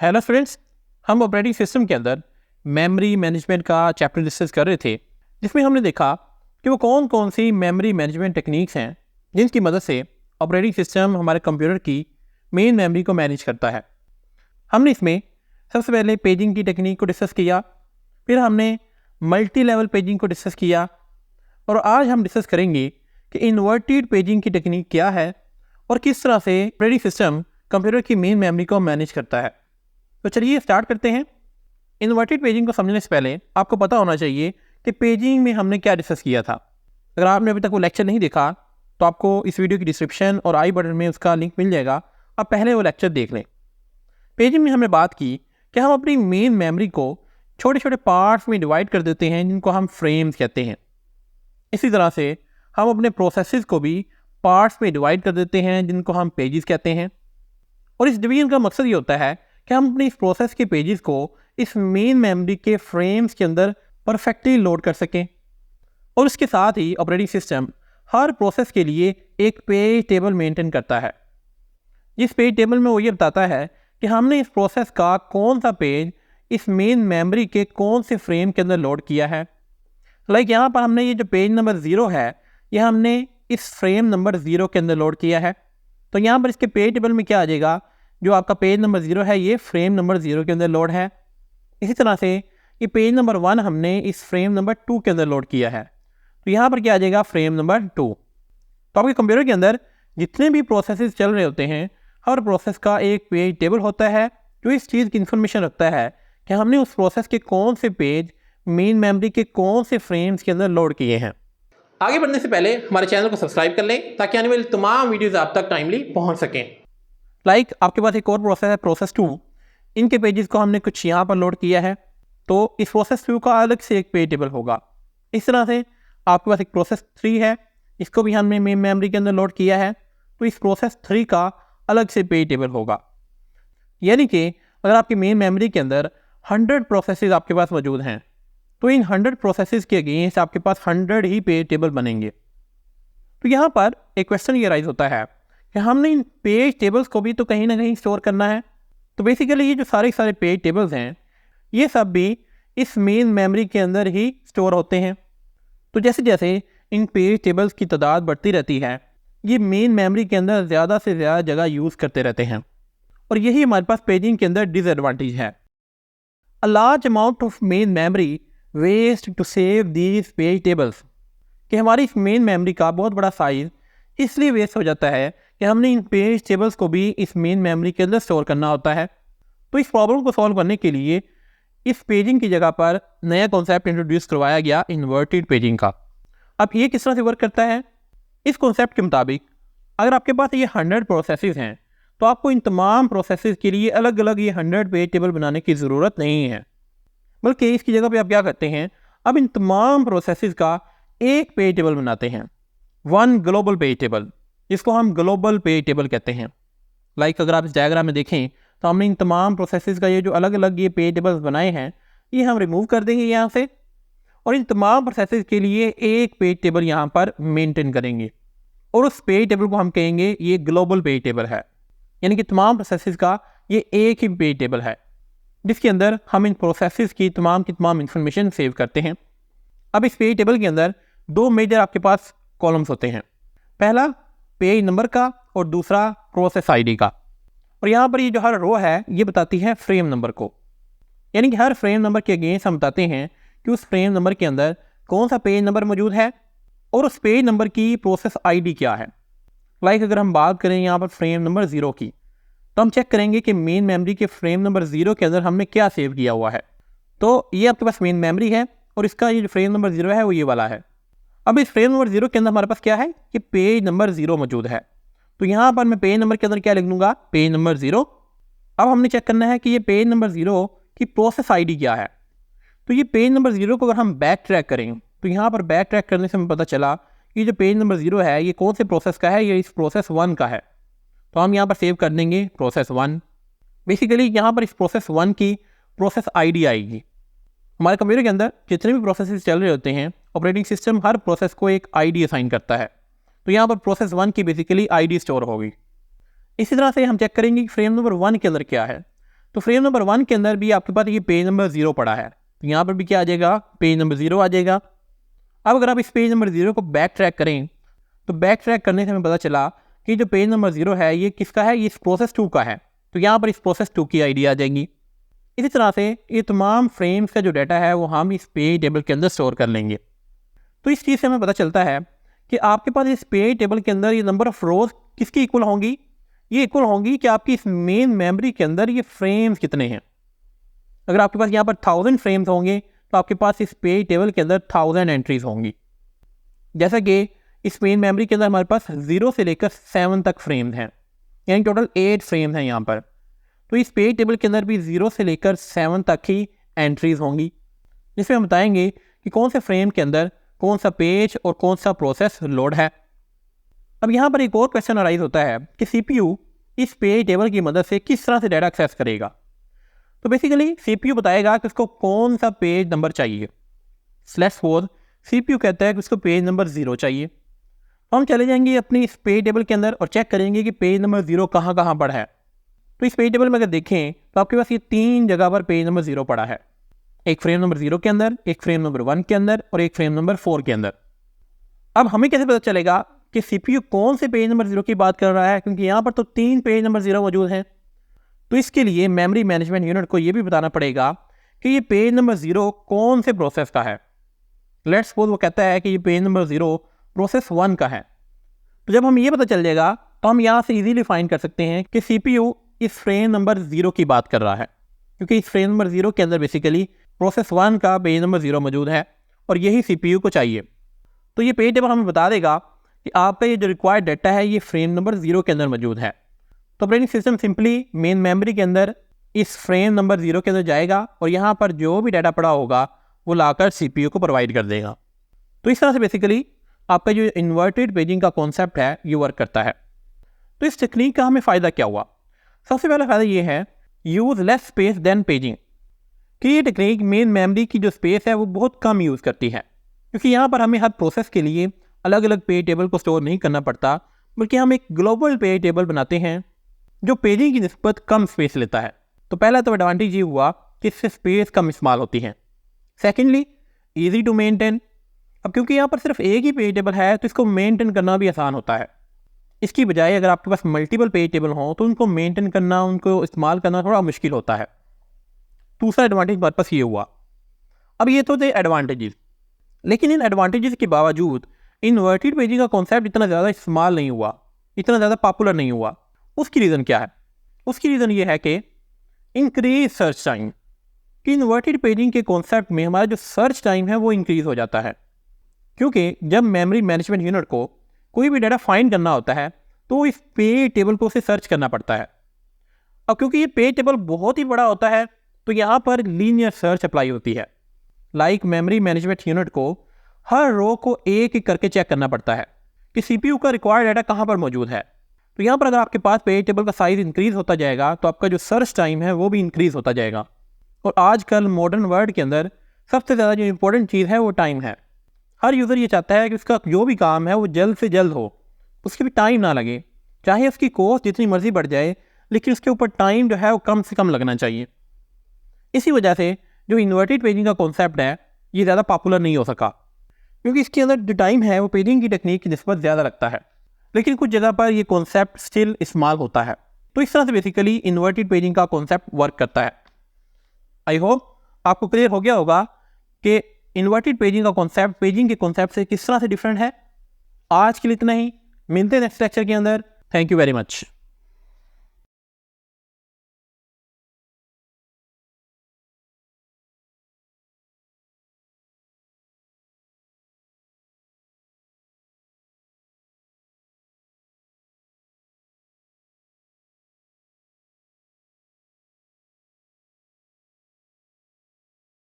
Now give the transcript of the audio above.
Hello friends, हम operating system के अंदर मेमोरी मैनेजमेंट का चैप्टर डिस्कस कर रहे थे, जिसमें हमने देखा कि वो कौन कौन सी मेमोरी मैनेजमेंट टेक्निक्स हैं जिनकी मदद से ऑपरेटिंग सिस्टम हमारे कंप्यूटर की मेन मेमोरी को मैनेज करता है। हमने इसमें सबसे पहले पेजिंग की टेक्निक को डिस्कस किया, फिर हमने मल्टी लेवल पेजिंग को डिस्कस किया और आज हम डिस्कस करेंगे कि इन्वर्टेड पेजिंग की टेक्निक क्या है और किस तरह से ऑपरेटिंग सिस्टम कंप्यूटर की मेन मेमोरी को मैनेज करता है। तो चलिए स्टार्ट करते हैं। इन्वर्टेड पेजिंग को समझने से पहले आपको पता होना चाहिए कि पेजिंग में हमने क्या डिस्कस किया था। अगर आपने अभी तक वो लेक्चर नहीं देखा तो आपको इस वीडियो की डिस्क्रिप्शन और आई बटन में उसका लिंक मिल जाएगा, आप पहले वो लेक्चर देख लें। पेजिंग में हमने बात की कि हम अपनी मेन मेमोरी को छोटे छोटे पार्ट्स में डिवाइड कर देते हैं जिनको हम फ्रेम्स कहते हैं। इसी तरह से हम अपने प्रोसेसेस को भी पार्ट्स में डिवाइड कर देते हैं जिनको हम पेजेस कहते हैं। और इस डिवीजन का मकसद ये होता है कि हम अपने इस प्रोसेस के पेजेस को इस मेन मेमोरी के फ्रेम्स के अंदर परफेक्टली लोड कर सकें। और इसके साथ ही ऑपरेटिंग सिस्टम हर प्रोसेस के लिए एक पेज टेबल मेंटेन करता है। इस पेज टेबल में वो ये बताता है कि हमने इस प्रोसेस का कौन सा पेज इस मेन मेमोरी के कौन से फ्रेम के अंदर लोड किया है। लाइक यहाँ पर हमने ये जो पेज नंबर 0 है, ये हमने इस फ्रेम नंबर 0 के अंदर लोड किया है। तो यहाँ पर इसके पेज टेबल में क्या आ जाएगा, जो आपका पेज नंबर 0 है ये फ्रेम नंबर 0 के अंदर लोड है। इसी तरह से ये पेज नंबर 1 हमने इस फ्रेम नंबर 2 के अंदर लोड किया है, तो यहाँ पर क्या आ जाएगा, फ्रेम नंबर 2। तो आपके कंप्यूटर के अंदर जितने भी प्रोसेसेस चल रहे होते हैं, हर प्रोसेस का एक पेज टेबल होता है जो इस चीज़ की इन्फॉर्मेशन रखता है कि हमने उस प्रोसेस के कौन से पेज मेन मेमोरी के कौन से फ्रेम्स के अंदर लोड किए हैं। आगे बढ़ने से पहले हमारे चैनल को सब्सक्राइब कर लें ताकि आने वाली तमाम वीडियोज़ आप तक टाइमली पहुँच सकें। लाइक आपके पास एक और प्रोसेस है, प्रोसेस 2। इनके पेजेस को हमने कुछ यहाँ पर लोड किया है, तो इस प्रोसेस 2 का अलग से एक पेज टेबल होगा। इस तरह से आपके पास एक प्रोसेस 3 है, इसको भी हमने मेन मेमोरी के अंदर लोड किया है, तो इस प्रोसेस 3 का अलग से पेज टेबल होगा। यानी कि अगर आपकी मेन मेमोरी के अंदर 100 प्रोसेसेस आपके पास मौजूद हैं, तो इन 100 प्रोसेसेस के अगेंस्ट आपके पास 100 ही पेज टेबल बनेंगे। तो यहाँ पर एक क्वेश्चन ये राइज होता है कि हमने इन पेज टेबल्स को भी तो कहीं ना कहीं स्टोर करना है। तो बेसिकली ये जो सारे पेज टेबल्स हैं, ये सब भी इस मेन मेमोरी के अंदर ही स्टोर होते हैं। तो जैसे जैसे इन पेज टेबल्स की तादाद बढ़ती रहती है, ये मेन मेमोरी के अंदर ज़्यादा से ज़्यादा जगह यूज़ करते रहते हैं, और यही हमारे पास पेजिंग के अंदर डिसएडवांटेज है। A large amount of main memory waste to save these page tables, कि हमारी इस मेन मेमोरी का बहुत बड़ा साइज़ इसलिए वेस्ट हो जाता है कि हमने इन पेज टेबल्स को भी इस मेन मेमोरी के अंदर स्टोर करना होता है। तो इस प्रॉब्लम को सॉल्व करने के लिए इस पेजिंग की जगह पर नया कॉन्सेप्ट इंट्रोड्यूस करवाया गया, इन्वर्टेड पेजिंग का। अब ये किस तरह से वर्क करता है, इस कॉन्सेप्ट के मुताबिक अगर आपके पास ये 100 प्रोसेसेस हैं, तो आपको इन तमाम प्रोसेसेस के लिए अलग अलग ये 100 पेज टेबल बनाने की ज़रूरत नहीं है, बल्कि इसकी जगह पे आप क्या करते हैं, अब इन तमाम प्रोसेसेस का एक पेज टेबल बनाते हैं, वन ग्लोबल पेज टेबल, जिसको हम ग्लोबल पेज टेबल कहते हैं। लाइक अगर आप इस डायग्राम में देखें तो हमने इन तमाम प्रोसेसेस का ये जो अलग अलग ये पेज टेबल्स बनाए हैं, ये हम रिमूव कर देंगे यहाँ से, और इन तमाम प्रोसेसेस के लिए एक पेज टेबल यहाँ पर मेंटेन करेंगे, और उस पेज टेबल को हम कहेंगे ये ग्लोबल पेज टेबल है। यानी कि तमाम प्रोसेसेस का ये एक ही पेज टेबल है, जिसके अंदर हम इन प्रोसेसेस की तमाम इंफॉर्मेशन सेव करते हैं। अब इस पेज टेबल के अंदर दो मेजर आपके पास कॉलम्स होते हैं, पहला पेज नंबर का और दूसरा प्रोसेस आईडी का। और यहाँ पर ये जो हर रो है ये बताती है फ्रेम नंबर को, यानी कि हर फ्रेम नंबर के अगेंस्ट हम बताते हैं कि उस फ्रेम नंबर के अंदर कौन सा पेज नंबर मौजूद है और उस पेज नंबर की प्रोसेस आईडी क्या है। लाइक अगर हम बात करें यहाँ पर फ्रेम नंबर 0 की, तो हम चेक करेंगे कि मेन मेमोरी के फ्रेम नंबर 0 के अंदर हमने क्या सेव किया हुआ है। तो ये आपके पास मेन मेमोरी है और इसका ये जो फ्रेम नंबर 0 है वो ये वाला है। अब इस फ्रेम नंबर 0 के अंदर हमारे पास क्या है, कि पेज नंबर 0 मौजूद है। तो यहाँ पर मैं पेज नंबर के अंदर क्या लिख दूंगा, पेज नंबर 0। अब हमने चेक करना है कि ये पेज नंबर 0 की प्रोसेस आईडी क्या है। तो ये पेज नंबर 0 को अगर हम बैक ट्रैक करें, तो यहाँ पर बैक ट्रैक करने से हमें पता चला कि जो पेज नंबर 0 है ये कौन से प्रोसेस का है, ये इस प्रोसेस 1 का है। तो हम यहाँ पर सेव कर देंगे प्रोसेस 1। बेसिकली यहाँ पर इस प्रोसेस 1 की प्रोसेस आईडी आएगी। हमारे कंप्यूटर के अंदर जितने भी प्रोसेसेस चल रहे होते हैं, ऑपरेटिंग सिस्टम हर प्रोसेस को एक आईडी असाइन करता है। तो यहाँ पर प्रोसेस 1 की बेसिकली आईडी स्टोर होगी। इसी तरह से हम चेक करेंगे कि फ्रेम नंबर 1 के अंदर क्या है। तो फ्रेम नंबर 1 के अंदर भी आपके पास ये पेज नंबर 0 पड़ा है, तो यहाँ पर भी क्या आ जाएगा, पेज नंबर 0 आ जाएगा। अब अगर आप इस पेज नंबर 0 को बैक ट्रैक करें तो बैक ट्रैक करने से हमें पता चला कि जो पेज नंबर 0 है ये किसका है, ये इस प्रोसेस 2 का है, तो यहाँ पर इस प्रोसेस 2 की आईडी आ जाएगी। इसी तरह से ये तमाम फ्रेम्स का जो डाटा है वो हम इस पेज टेबल के अंदर स्टोर कर लेंगे। तो इस चीज़ से हमें पता चलता है कि आपके पास इस पेज टेबल के अंदर ये नंबर ऑफ रोज किसकी इक्वल होंगी, ये इक्वल होंगी कि आपकी इस मेन मेमोरी के अंदर ये फ्रेम्स कितने हैं। अगर आपके पास यहाँ पर 1000 फ्रेम्स होंगे तो आपके पास इस पेज टेबल के अंदर 1000 एंट्रीज होंगी। जैसा कि इस मेन मेमोरी के अंदर हमारे पास 0 से लेकर 7 तक फ्रेम्स हैं, यानी टोटल 8 फ्रेम्स हैं यहाँ पर। तो इस पेज टेबल के अंदर भी 0 से लेकर 7 तक ही एंट्रीज होंगी, जिसमें हम बताएंगे कि कौन से फ्रेम के अंदर कौन सा पेज और कौन सा प्रोसेस लोड है। अब यहाँ पर एक और क्वेश्चन अराइज होता है कि सीपीयू इस पेज टेबल की मदद से किस तरह से डाटा एक्सेस करेगा। तो बेसिकली सीपीयू बताएगा कि उसको कौन सा पेज नंबर चाहिए। /4 सीपीयू कहता है कि उसको पेज नंबर 0 चाहिए, तो हम चले जाएंगे अपनी इस पेज टेबल के अंदर और चेक करेंगे कि पेज नंबर 0 कहाँ कहाँ पर है। तो इस पेज टेबल में अगर देखें तो आपके पास ये 3 जगह पर पेज नंबर 0 पड़ा है, एक फ्रेम नंबर 0 के अंदर, एक फ्रेम नंबर 1 के अंदर और एक फ्रेम नंबर 4 के अंदर। अब हमें कैसे पता चलेगा कि सीपीयू कौन से पेज नंबर 0 की बात कर रहा है, क्योंकि यहाँ पर तो 3 पेज नंबर 0 मौजूद हैं। तो इसके लिए मेमोरी मैनेजमेंट यूनिट को ये भी बताना पड़ेगा कि ये पेज नंबर 0 कौन से प्रोसेस का है। लेट्स सपोज वो कहता है कि ये पेज नंबर 0 प्रोसेस 1 का है, तो जब हम ये पता चल जाएगा तो हम यहाँ से इजीली फाइंड कर सकते हैं कि सीपीयू इस फ्रेम नंबर 0 की बात कर रहा है, क्योंकि इस फ्रेम नंबर 0 के अंदर बेसिकली प्रोसेस 1 का पेज नंबर 0 मौजूद है और यही सीपीयू को चाहिए। तो ये पेज टेबल हमें बता देगा कि आपका ये जो रिक्वायर्ड डाटा है ये फ्रेम नंबर 0 के अंदर मौजूद है। तो operating system simply main memory के अंदर इस फ्रेम नंबर 0 के अंदर जाएगा और यहाँ पर जो भी डाटा पड़ा होगा वो लाकर सीपीयू को प्रोवाइड कर देगा। तो इस तरह से बेसिकली आपका जो इन्वर्टेड पेजिंग का कॉन्सेप्ट है ये वर्क करता है। तो इस टेक्निक का हमें फ़ायदा क्या हुआ? सबसे पहला फ़ायदा ये है use less space than paging, कि ये टेक्निक मेन मेमोरी की जो स्पेस है वो बहुत कम यूज़ करती है, क्योंकि यहाँ पर हमें हर प्रोसेस के लिए अलग अलग पेज टेबल को स्टोर नहीं करना पड़ता, बल्कि हम एक ग्लोबल पेज टेबल बनाते हैं जो पेजिंग की निस्बत कम स्पेस लेता है। तो पहला तो एडवांटेज ये हुआ कि इससे स्पेस कम इस्तेमाल होती है। सेकेंडली ईजी टू मेनटेन, अब क्योंकि यहाँ पर सिर्फ एक ही पेज टेबल है तो इसको मेनटेन करना भी आसान होता है। इसकी बजाय अगर आपके पास मल्टीपल पेज टेबल हों तो उनको मेनटेन करना, उनको इस्तेमाल करना थोड़ा मुश्किल होता है। दूसरा एडवांटेज हमारे पास ये हुआ। अब ये तो थे एडवांटेजेस, लेकिन इन एडवांटेजेस के बावजूद इन्वर्टेड पेजिंग का कॉन्सेप्ट इतना ज़्यादा इस्तेमाल नहीं हुआ, इतना ज़्यादा पॉपुलर नहीं हुआ। उसकी रीज़न क्या है? उसकी रीज़न ये है कि इंक्रीज सर्च टाइम, कि इन्वर्टेड पेजिंग के कॉन्सेप्ट में हमारा जो सर्च टाइम है वो इंक्रीज़ हो जाता है, क्योंकि जब मेमोरी मैनेजमेंट यूनिट को कोई भी डाटा फाइंड करना होता है तो इस पेज टेबल को उसे सर्च करना पड़ता है। अब क्योंकि ये पेज टेबल बहुत ही बड़ा होता है तो यहाँ पर लीनियर सर्च अप्लाई होती है। लाइक मेमोरी मैनेजमेंट यूनिट को हर रो को एक एक करके चेक करना पड़ता है कि सीपीयू का रिक्वायर्ड डाटा कहाँ पर मौजूद है। तो यहाँ पर अगर आपके पास पेज टेबल का साइज इंक्रीज होता जाएगा तो आपका जो सर्च टाइम है वो भी इंक्रीज होता जाएगा। और आजकल मॉडर्न वर्ल्ड के अंदर सबसे ज़्यादा जो इंपॉर्टेंट चीज़ है वो टाइम है। हर यूज़र ये चाहता है कि उसका जो भी काम है वो जल्द से जल्द हो, उसके भी टाइम ना लगे, चाहे उसकी कॉस्ट जितनी मर्जी बढ़ जाए लेकिन उसके ऊपर टाइम जो है वो कम से कम लगना चाहिए। इसी वजह से जो इन्वर्टेड पेजिंग का कॉन्सेप्ट है ये ज़्यादा पॉपुलर नहीं हो सका, क्योंकि इसके अंदर जो टाइम है वो पेजिंग की टेक्निक की निस्बत ज़्यादा लगता है, लेकिन कुछ जगह पर ये कॉन्सेप्ट स्टिल इस्तेमाल होता है। तो इस तरह से बेसिकली इन्वर्टेड पेजिंग का कॉन्सेप्ट वर्क करता है। आई होप आपको क्लियर हो गया होगा कि इन्वर्टेड पेजिंग का कॉन्सेप्ट पेजिंग के कॉन्सेप्ट से किस तरह से डिफरेंट है। आज के लिए इतना ही, मिलते हैं नेक्स्ट लेक्चर के अंदर। Thank you very much.